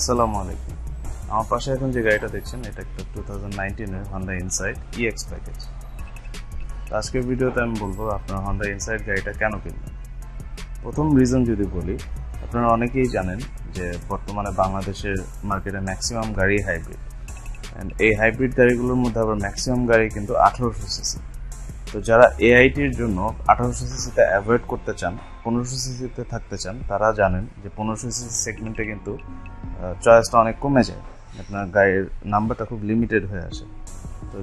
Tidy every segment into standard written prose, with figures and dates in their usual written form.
আসসালামু আলাইকুম। আমার পাশে এখন যে গাড়িটা দেখছেন এটা একটা 2019 এর Honda Insight EX প্যাকেজ। আজকের ভিডিওতে আমি বলবো আপনার Honda Insight গাড়িটা কেন কিনবেন। প্রথম রিজন যদি বলি, আপনারা অনেকেই জানেন যে বর্তমানে বাংলাদেশের মার্কেটে ম্যাক্সিমাম গাড়ি হাইব্রিড, অ্যান্ড এই হাইব্রিড গাড়িগুলোর মধ্যে আবার ম্যাক্সিমাম গাড়ি কিন্তু 1800 সিসি। তো যারা এআইটির জন্য 1800 সিসিতে অ্যাভয়েড করতে চান, 1500 সিসিতে থাকতে চান, তারা জানেন যে 1500 সিসি সেগমেন্টে কিন্তু চয়েসটা অনেক কমে যায়, আপনার গাড়ির নাম্বারটা খুব লিমিটেড হয়ে আসে। তো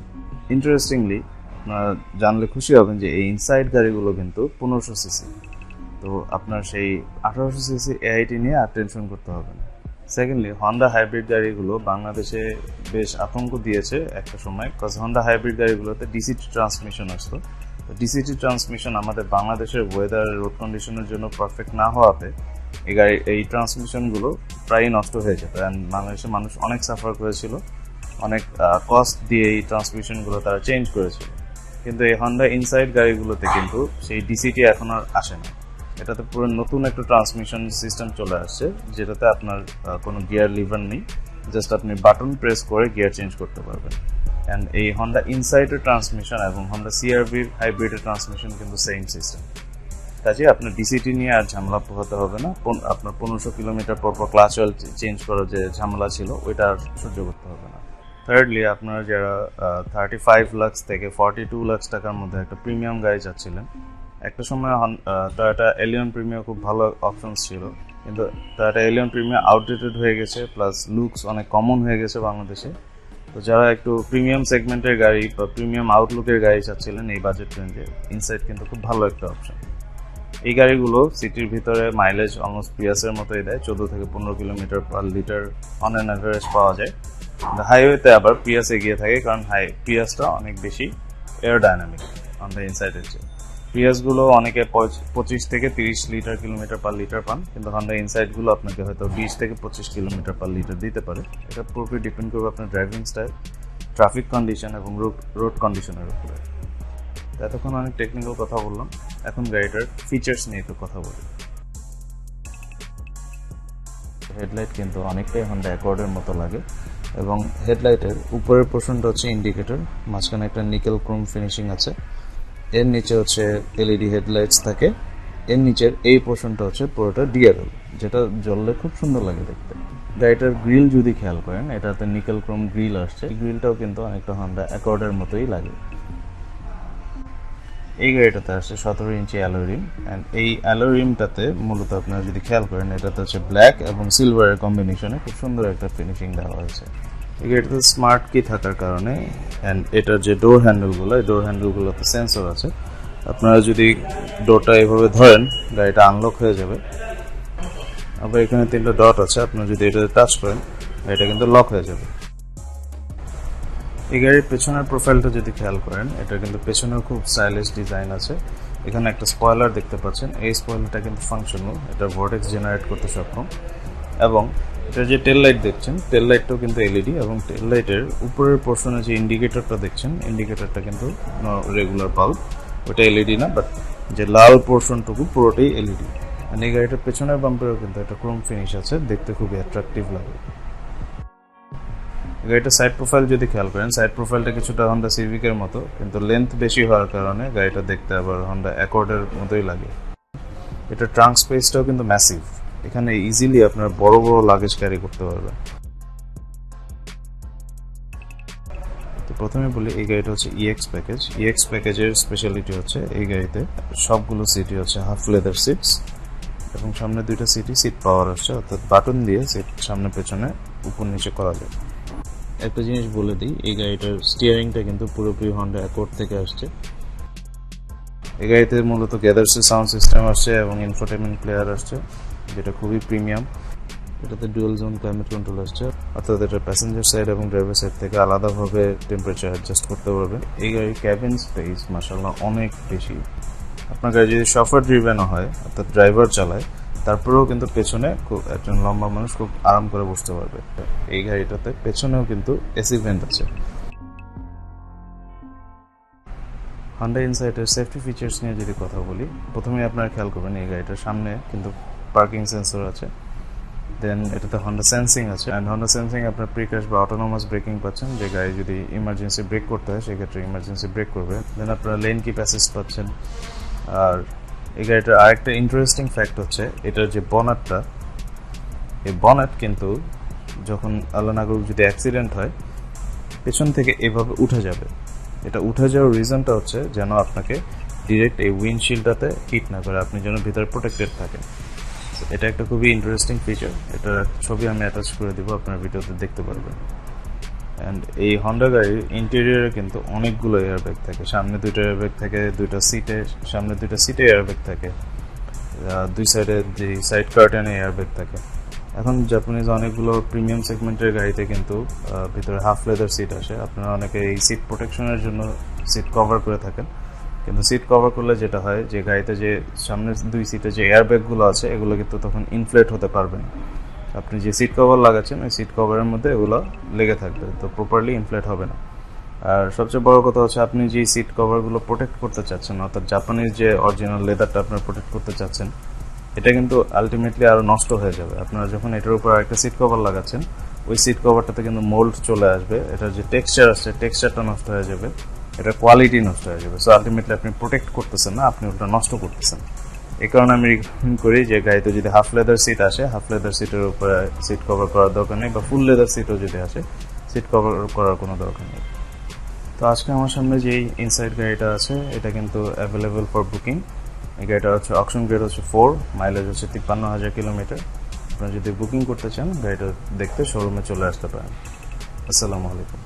ইন্টারেস্টিংলি আপনারা জানলে খুশি হবেন যে এই ইনসাইড গাড়িগুলো কিন্তু 1500 সিসি। তো আপনার সেই 1800 সিসি এআইটি নিয়ে আর টেনশন করতে হবে না। সেকেন্ডলি, হন্ডা হাইব্রিড গাড়িগুলো বাংলাদেশে বেশ আতঙ্ক দিয়েছে একটা সময়, বিকজ হন্ডা হাইব্রিড গাড়িগুলোতে ডিসিটি ট্রান্সমিশন আসতো। তো ডিসিটি ট্রান্সমিশন আমাদের বাংলাদেশের ওয়েদার রোড কন্ডিশনের জন্য পারফেক্ট না হওয়াতে এই ট্রান্সমিশনগুলো প্রায়ই নষ্ট হয়ে যেত, অ্যান্ড বাংলাদেশের মানুষ অনেক সাফার করেছিল, অনেক কস্ট দিয়ে এই ট্রান্সমিশনগুলো তারা চেঞ্জ করেছিল। কিন্তু এই হন্ডা ইনসাইড গাড়িগুলোতে কিন্তু সেই ডিসিটি এখন আর আসে না। এটাতে পুরো নতুন একটা ট্রান্সমিশন সিস্টেম চলে আসছে, যেটাতে আপনার কোনো গিয়ার লিভার নেই, জাস্ট আপনি বাটন প্রেস করে গিয়ার চেঞ্জ করতে পারবেন। অ্যান্ড এই হন্ডা ইনসাইটের ট্রান্সমিশন এবং হন্ডা সিআরভির হাইব্রিডের ট্রান্সমিশন কিন্তু সেম সিস্টেম। কাজে আপনার ডিসিটি নিয়ে আর ঝামেলা পোহাতে হবে না। আপনার 1500 কিলোমিটার পর ক্লাচ অয়েল চেঞ্জ করার যে ঝামেলা ছিল ওইটা আর সহ্য করতে হবে না। থার্ডলি, আপনারা যারা 35 লাখ থেকে 42 লাখ টাকার মধ্যে একটা প্রিমিয়াম গাড়ি চাচ্ছিলেন, একটা সময় টয়োটা এলিয়ন প্রিমিয়াম খুব ভালো অপশনস ছিল, কিন্তু টয়োটা এলিয়ন প্রিমিয়াম আউটডেটেড হয়ে গেছে, প্লাস লুকস অনেক কমন হয়ে গেছে বাংলাদেশে। তো যারা একটু প্রিমিয়াম সেগমেন্টের গাড়ি বা প্রিমিয়াম আউটলুকের গাড়ি চাচ্ছিলেন এই বাজেট রেঞ্জে, ইনসাইট কিন্তু খুব ভালো একটা অপশন। এই গাড়িগুলো সিটির ভিতরে মাইলেজ অলমোস্ট পিয়াসের মতোই দেয়, 14 থেকে 15 kilometre per litre on an average পাওয়া যায়। হাইওয়েতে আবার পিয়াস এগিয়ে থাকে, কারণ পিয়াসটা অনেক বেশি এয়ারোডাইনামিক অন দ্য ইনসাইডের চেয়ে। পিয়াসগুলো অনেকে 25 থেকে 30 লিটার কিলোমিটার পার লিটার পান, কিন্তু হন্ডা ইনসাইডগুলো আপনাকে হয়তো 20 থেকে 25 কিলোমিটার পার লিটার দিতে পারে। এটা পুরোপুরি ডিপেন্ড করবে আপনার ড্রাইভিং স্টাইল, ট্রাফিক কন্ডিশন এবং রোড কন্ডিশনের উপরে। এতক্ষণ অনেক টেকনিক্যাল কথা বললাম, এখন গাড়িটার ফিচার্স নিয়ে একটু কথা বলি। হেডলাইট কিন্তু অনেকটাই হন্ডা অ্যাকর্ডের মতো লাগে, এবং হেডলাইটের উপরের পোর্শনটা হচ্ছে ইন্ডিকেটর, মাঝখানে একটা নিকেল ক্রোম ফিনিশিং আছে, এর নিচে হচ্ছে এলইডি হেডলাইটস থাকে, এর নিচের এই পোর্শনটা হচ্ছে পুরোটা ডিআরএল, যেটা জ্বললে খুব সুন্দর লাগে দেখতে। গাড়িটার গ্রিল যদি খেয়াল করেন, এটাতে নিকেল ক্রোম গ্রিল আসছে, এই গ্রিলটাও কিন্তু অনেকটা হন্ডা অ্যাকর্ডের মতোই লাগে। এই গাড়িটাতে আসছে 17 ইঞ্চি অ্যালয় রিম, অ্যান্ড এই অ্যালয় রিমটাতে মূলত আপনারা যদি খেয়াল করেন, এটাতে হচ্ছে ব্ল্যাক এবং সিলভারের কম্বিনেশনে খুব সুন্দর একটা ফিনিশিং দেওয়া হয়েছে। এই গাড়িটাতে স্মার্ট কি থাকার কারণে, অ্যান্ড এটার যে ডোর হ্যান্ডেলগুলো, এই ডোর হ্যান্ডেলগুলোতে সেন্সর আছে। আপনারা যদি ডোরটা এভাবে ধরেন, গাড়িটা আনলক হয়ে যাবে। আবার এখানে 3টা ডট আছে, আপনারা যদি এটাতে টাচ করেন, গাড়িটা কিন্তু লক হয়ে যাবে। এই গাড়ির পেছনের প্রোফাইলটা যদি খেয়াল করেন, এটা কিন্তু পেছনেও খুব স্টাইলিশ ডিজাইন আছে। এখানে একটা স্পয়লার দেখতে পাচ্ছেন, এই স্পয়লারটা কিন্তু ফাংশনাল, এটা ভর্টেক্স জেনারেট করতে সক্ষম। এবং এটা যে টেল লাইট দেখছেন, টেল লাইটটাও কিন্তু এলইডি, এবং টেল লাইটের উপরের পোর্শনে যে ইন্ডিকেটরটা দেখছেন, ইন্ডিকেটরটা কিন্তু রেগুলার বাল্ব, ওটা এলইডি না, বাট যে লাল পোর্শনটুকু পুরোটাই এলইডি। এই গাড়িটার পেছনের বাম্পারেও কিন্তু একটা ক্রোম ফিনিশ আছে, দেখতে খুবই অ্যাট্রাকটিভ লাগে। গাড়িটা সাইড প্রোফাইল যদি খেয়াল করেন, সাইড প্রোফাইলটা কিছুটা হন্ডা সিভিকের মতো, কিন্তু লেন্থ বেশি হওয়ার কারণে গাড়িটা দেখতে আবার হন্ডা অ্যাকর্ডের মতোই লাগে। এটা ট্রাঙ্ক স্পেসটাও কিন্তু ম্যাসিভ, এখানে ইজিলি আপনার বড় বড় লাগেজ ক্যারি করতে পারবেন। তো প্রথমে বলি, এই গাড়িটা হচ্ছে ইএক্স প্যাকেজ। ইএক্স প্যাকেজের স্পেশালিটি হচ্ছে এই গাড়িতে সবগুলো সিটই হচ্ছে হাফ লেদার সিটস, এবং সামনে 2টা সিট পাওয়ার আসছে, অর্থাৎ বাটন দিয়ে সিট সামনে পেছনে উপর নিচে করা যায়। একটা জিনিস বলে দিই, এই গাড়িটার স্টিয়ারিংটা কিন্তু পুরোপুরি হন্ডা অ্যাকর্ড থেকে আসছে। এই গাড়িতে মূলত গ্যাদার্সি সাউন্ড সিস্টেম আসছে এবং ইনফোটেনমেন্ট প্লেয়ার আসছে, যেটা খুবই প্রিমিয়াম। এটাতে ডুয়াল জোন ক্লাইমেট কন্ট্রোল আসছে, অর্থাৎ এটা প্যাসেঞ্জার সাইড এবং ড্রাইভার সাইড থেকে আলাদাভাবে টেম্পারেচার অ্যাডজাস্ট করতে পারবে। এই গাড়ির ক্যাবিন স্পেস মাশাআল্লাহ অনেক বেশি। আপনার গাড়ি যদি শফার ড্রিভেনও হয়, অর্থাৎ ড্রাইভার চালায়, তারপরেও কিন্তু পেছনে খুব একজন লম্বা মানুষ খুব আরাম করে বসতে পারবে। এই গাড়িটাতে পেছনেও কিন্তু এসি ভেন্ট আছে। হন্ডা ইনসাইটের সেফটি ফিচার্স নিয়ে যদি কথা বলি, প্রথমে আপনারা খেয়াল করবেন এই গাড়িটার সামনে কিন্তু পার্কিং সেন্সর আছে, দেন এটাতে হন্ডা সেন্সিং আছে, অ্যান্ড হন্ডা সেন্সিং আপনার প্রিক্রাশ বা অটোনোমাস ব্রেকিং পাচ্ছেন, যে গাড়ি যদি ইমার্জেন্সি ব্রেক করতে হয় সেক্ষেত্রে ইমার্জেন্সি ব্রেক করবে। দেন আপনারা লেন কিপ অ্যাসিস্ট পাচ্ছেন। আর এই গাড়িটার আরেকটা ইন্টারেস্টিং ফ্যাক্ট হচ্ছে এটার যে বনেটটা, এই বনেট কিন্তু যখন আল্লাহ না করুক যদি অ্যাক্সিডেন্ট হয় পেছন থেকে এভাবে উঠে যাবে। এটা উঠে যাওয়ার রিজনটা হচ্ছে যেন আপনাকে ডিরেক্ট এই উইন্ডশিল্ডটাতে হিট না করে, আপনি যেন ভিতরে প্রোটেক্টেড থাকেন। এটা একটা খুবই ইন্টারেস্টিং ফিচার, এটার ছবি আমি অ্যাটাচ করে দিব, আপনার ভিডিওতে দেখতে পারবেন। অ্যান্ড এই হন্ডা গাড়ির ইন্টেরিয়রে কিন্তু অনেকগুলো এয়ারব্যাগ থাকে, সামনে 2টা এয়ারব্যাগ থাকে, 2টা সিটে, সামনে 2টা সিটে এয়ারব্যাগ থাকে, 2 সাইডে যে সাইড কার্টেনে এয়ারব্যাগ থাকে। এখন জাপানিজ অনেকগুলো প্রিমিয়াম সেগমেন্টের গাড়িতে কিন্তু ভিতরে হাফ লেদার সিট আসে, আপনারা অনেকে এই সিট প্রোটেকশনের জন্য সিট কভার করে থাকেন, কিন্তু সিট কভার করলে যেটা হয় যে গাড়িতে যে সামনের 2 সিটে যে এয়ারব্যাগগুলো আছে এগুলো কিন্তু তখন ইনফ্লেট হতে পারবে না। আপনি যে সিট কভার লাগাচ্ছেন ওই সিট কভারের মধ্যে এগুলো লেগে থাকবে, তো প্রপারলি ইনফ্লেট হবে না। আর সবচেয়ে বড় কথা হচ্ছে আপনি যে সিট কভারগুলো প্রোটেক্ট করতে চাচ্ছেন, অর্থাৎ জাপানিজ যে অরিজিনাল লেদারটা আপনারা প্রোটেক্ট করতে চাচ্ছেন, এটা কিন্তু আলটিমেটলি আরও নষ্ট হয়ে যাবে। আপনারা যখন এটার উপর একটা সিট কভার লাগাচ্ছেন ওই সিট কভারটাতে কিন্তু মোল্ড চলে আসবে, এটার যে টেক্সচার আছে টেক্সচারটা নষ্ট হয়ে যাবে, এটার কোয়ালিটি নষ্ট হয়ে যাবে। সো আলটিমেটলি আপনি প্রোটেক্ট করতেছেন না, আপনি ওটা নষ্ট করতেছেন। এই কারণে আমি রিকমেন্ড করি যে গাড়িতে যদি হাফ লেদার সিট আসে, হাফ লেদার সিটের উপরে সিট কভার করার দরকার নেই, বা ফুল লেদার সিটও যদি আসে সিট কভার করার কোনো দরকার নেই। তো আজকে আমার সামনে যেই ইনসাইড গাড়িটা আছে এটা কিন্তু অ্যাভেলেবল ফর বুকিং। এই গাড়িটা হচ্ছে অকশন গ্রেড হচ্ছে 4, মাইলেজ হচ্ছে 53,000 কিলোমিটার। আপনারা যদি বুকিং করতে চান গাড়িটা দেখতে শোরুমে চলে আসতে পারেন। আসসালামু আলাইকুম।